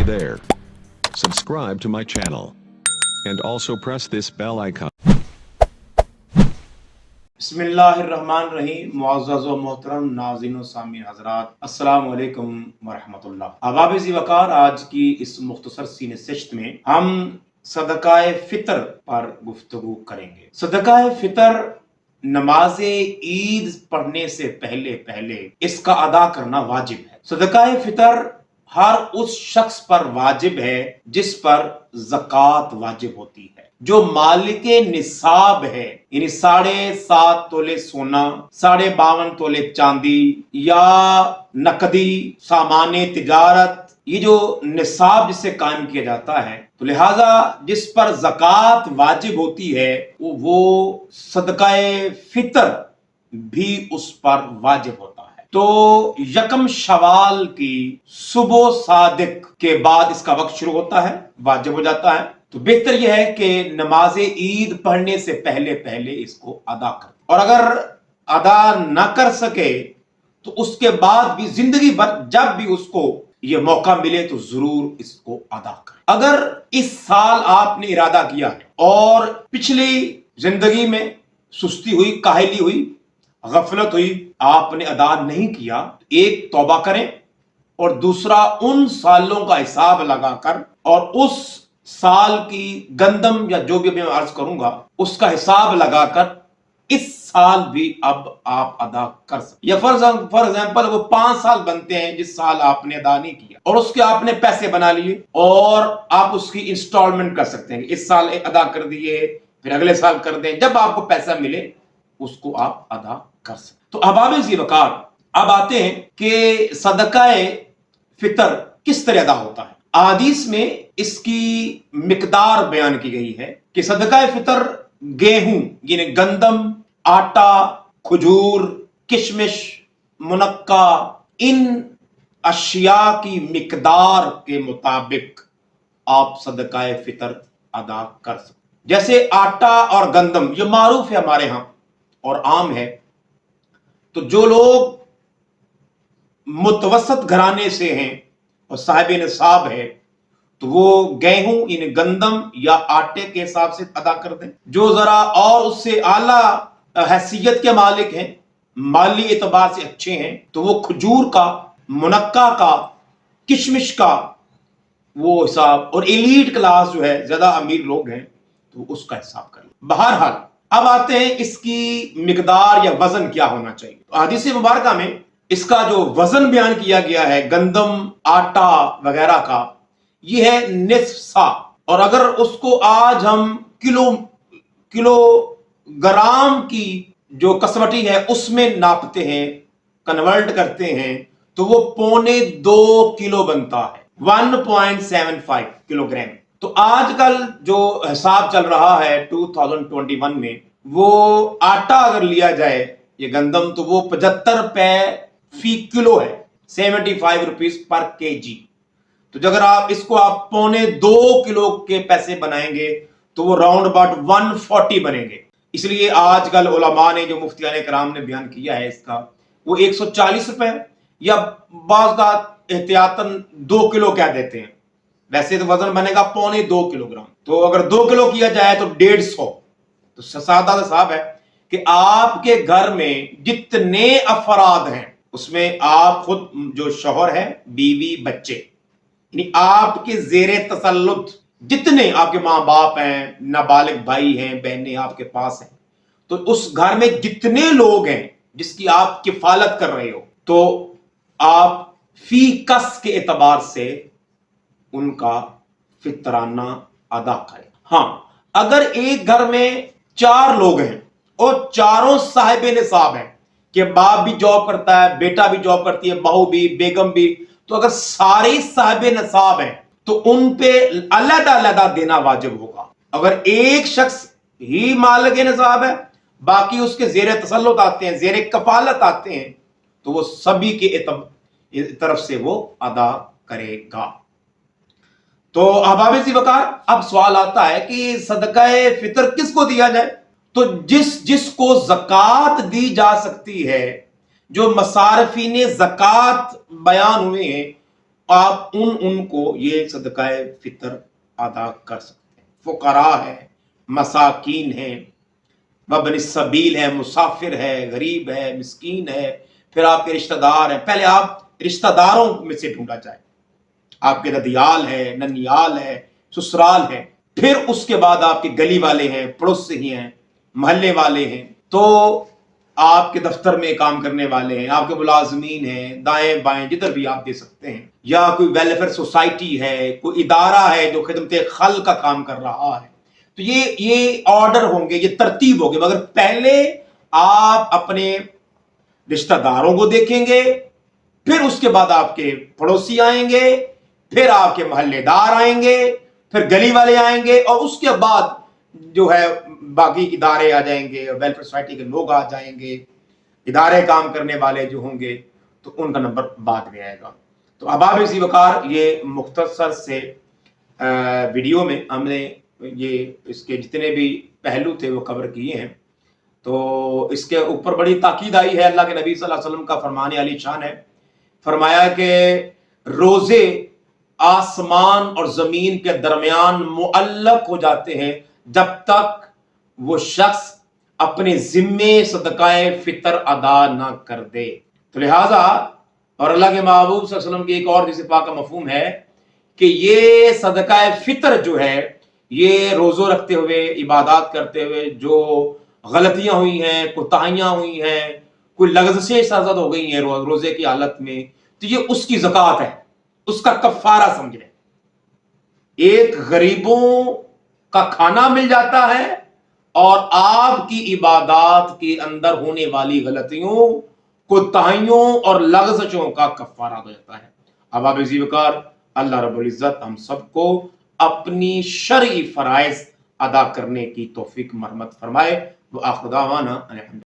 there. Subscribe to my channel. And also press this bell icon. बिस्मिल्लाहिर्रहमानिर्रहीम। मुअज़्ज़ज़ व मोहतरम नाज़रीन व सामीन हज़रात, अस्सलामु अलैकुम व रहमतुल्लाह। अहबाब-ए वक़ार, आज की इस मुख्तसर सी नशिस्त में हम सदक़ाए फ़ितर पर गुफ्तगू करेंगे। सदक़ाए फ़ितर नमाज ईद पढ़ने से पहले पहले इसका अदा करना वाजिब है। सदक़ाए फ़ितर हर उस शख्स पर वाजिब है जिस पर ज़कात वाजिब होती है, जो मालिके निसाब है, यानी 7.5 तोले सोना, 52.5 तोले चांदी या नकदी सामाने तिजारत, ये जो निसाब जिससे कायम किया जाता है, तो लिहाजा जिस पर ज़कात वाजिब होती है वो सदक़ाए फ़ितर भी उस पर वाजिब होता है। तो यकम शवाल की सुबह सादिक के बाद इसका वक्त शुरू होता है, वाजिब हो जाता है। तो बेहतर यह है कि नमाज ईद पढ़ने से पहले पहले इसको अदा कर, और अगर अदा ना कर सके तो उसके बाद भी जिंदगी भर जब भी उसको ये मौका मिले तो जरूर इसको अदा कर। अगर इस साल आपने इरादा किया है और पिछली जिंदगी में सुस्ती हुई, काहली हुई, गफलत हुई, आपने अदा नहीं किया, एक तौबा करें और दूसरा उन सालों का हिसाब लगाकर और उस साल की गंदम या जो भी मैं अर्ज करूंगा उसका हिसाब लगाकर इस साल भी अब आप अदा कर सकते। या फॉर एग्जांपल वो 5 साल बनते हैं जिस साल आपने अदा नहीं किया और उसके आपने पैसे बना लिए और आप उसकी इंस्टॉलमेंट कर सकते हैं। इस साल अदा कर दिए, फिर अगले साल कर दें, जब आपको पैसा मिले उसको आप अदा कर सकते। तो अहबाब-ए वक़ार, अब आते हैं कि सदक़ाए फ़ितर किस तरह अदा होता है। अहादीस में इसकी मिकदार बयान की गई है कि सदक़ाए फ़ितर गेहूं यानी गंदम, आटा, खजूर, किशमिश, मुनक्का, इन अशिया की मिकदार के मुताबिक आप सदक़ाए फ़ितर अदा कर सकते। जैसे आटा और गंदम ये मारूफ है हमारे यहां और आम है, तो जो लोग मुतवसत घराने से हैं और साहिब निसाब है तो वो गेहूं इन गंदम या आटे के हिसाब से अदा कर दें। जो जरा और उससे आला हैसियत के मालिक हैं, माली एतबार से अच्छे हैं, तो वो खजूर का, मुनक्का का, किशमिश का वो हिसाब, और एलीट क्लास जो है, ज्यादा अमीर लोग हैं तो उसका हिसाब करें। बहरहाल अब आते हैं इसकी मिकदार या वजन क्या होना चाहिए। तो हदीस मुबारका में इसका जो वजन बयान किया गया है गंदम, आटा वगैरह का, यह है निस्फ सा। और अगर उसको आज हम किलोग्राम की जो कसवटी है उसमें नापते हैं, कन्वर्ट करते हैं, तो वो 1.25 किलो बनता है, 1.75 किलोग्राम। तो आजकल जो हिसाब चल रहा है 2021 में, वो आटा अगर लिया जाए ये गंदम तो वो 75 रुपए फी किलो है, 75 रुपीज पर केजी। तो अगर आप इसको आप 1.25 किलो के पैसे बनाएंगे तो वो राउंड अबाउट 140 बनेंगे। इसलिए आजकल उलमा ने, जो मुफ्तियान कराम ने बयान किया है इसका, वो 140 रुपए या बाज़ एहतियातन 2 किलो कह देते हैं। वैसे तो वजन बनेगा 1.25 किलोग्राम। तो अगर 2 किलो किया जाए तो 150। तो सादा हिसाब है कि आपके घर में जितने अफराद हैं उसमें आप खुद जो शौहर है, बीवी, बच्चे, यानी आपके ज़ेरे तसल्लुत जितने आपके माँ बाप हैं, नाबालिग भाई हैं, बहनें आपके पास हैं, तो उस घर में जितने लोग हैं जिसकी आप किफालत कर रहे हो, तो आप फी कस के एतबार से उनका फितराना अदा करें। हाँ, अगर एक घर में 4 लोग हैं और चारों साहिब निसाब हैं कि बाप भी जॉब करता है, बेटा भी जॉब करती है, बहू भी, बेगम भी, तो अगर सारे साहिब निसाब हैं तो उन पे अलग-अलग देना वाजिब होगा। अगर एक शख्स ही मालिक निसाब है, बाकी उसके ज़ेरे तसल्लुत आते हैं, ज़ेरे कफालत आते हैं, तो वो सभी के तरफ से वो अदा करेगा। तो अहबाब-ए वक़ार, अब सवाल आता है कि सदक़ाए फ़ितर किसको दिया जाए। तो जिसको ज़कात दी जा सकती है, जो मसारफीन ज़कात बयान हुए हैं आप उनको ये सदकाए फितर अदा कर सकते हैं। फुकरा है, मसाकीन है, वबन सबील है, मुसाफिर है, गरीब है, मिस्कीन है, फिर आपके रिश्तेदार हैं। पहले आप रिश्तेदारों में से ढूंढा जाए, आपके ददियाल है, ननियाल है, ससुराल है, फिर उसके बाद आपके गली वाले हैं, पड़ोसी हैं, मोहल्ले वाले हैं, तो आपके दफ्तर में काम करने वाले हैं, आपके मुलाजमीन हैं, दाएं बाएं जिधर भी आप दे सकते हैं, या कोई वेलफेयर सोसाइटी है, कोई इदारा है जो खिदमत खल का काम कर रहा है। तो ये ऑर्डर होंगे, ये तरतीब होगी। मगर पहले आप अपने रिश्तेदारों को देखेंगे, फिर उसके बाद आपके पड़ोसी आएंगे, फिर आपके मोहल्लेदार आएंगे, फिर गली वाले आएंगे, और उसके बाद जो है बाकी इदारे आ जाएंगे, वेलफेयर सोसाइटी के लोग आ जाएंगे, इदारे काम करने वाले जो होंगे, तो उनका नंबर बाद में आएगा। तो अहबाब इसी वकार ये मुख्तसर से वीडियो में हमने ये इसके जितने भी पहलू थे वो कवर किए हैं। तो इसके ऊपर बड़ी ताकीद आई है, अल्लाह के नबी सल्लल्लाहु अलैहि वसल्लम का फरमान अली शान है, फरमाया कि रोजे आसमान और जमीन के दरमियान मुअल्लक हो जाते हैं जब तक वो शख्स अपने जिम्मे सदकाए फितर अदा ना कर दे। तो लिहाजा, और अल्लाह के महबूब सल्लल्लाहु अलैहि वसल्लम की एक और जिसे पाक का मफहूम है कि ये सदकाए फितर जो है, ये रोजो रखते हुए, इबादत करते हुए जो गलतियां हुई हैं, कोताहियां हुई हैं, कोई लग़ज़शें सरज़द हो गई हैं रोजे की हालत में, तो ये उसकी ज़कात है, उसका कफ़ारा समझ लें। एक गरीबों का खाना मिल जाता है और आपकी इबादत के अंदर होने वाली गलतियों, कोताहियों और लग़ज़शों का कफ़ारा हो जाता है। अब आप इसी वकार अल्लाह रब्बुल इज़्ज़त हम सबको अपनी शरई फ़राइज़ अदा करने की तौफीक मरहमत फरमाए। वो आखिर दावाना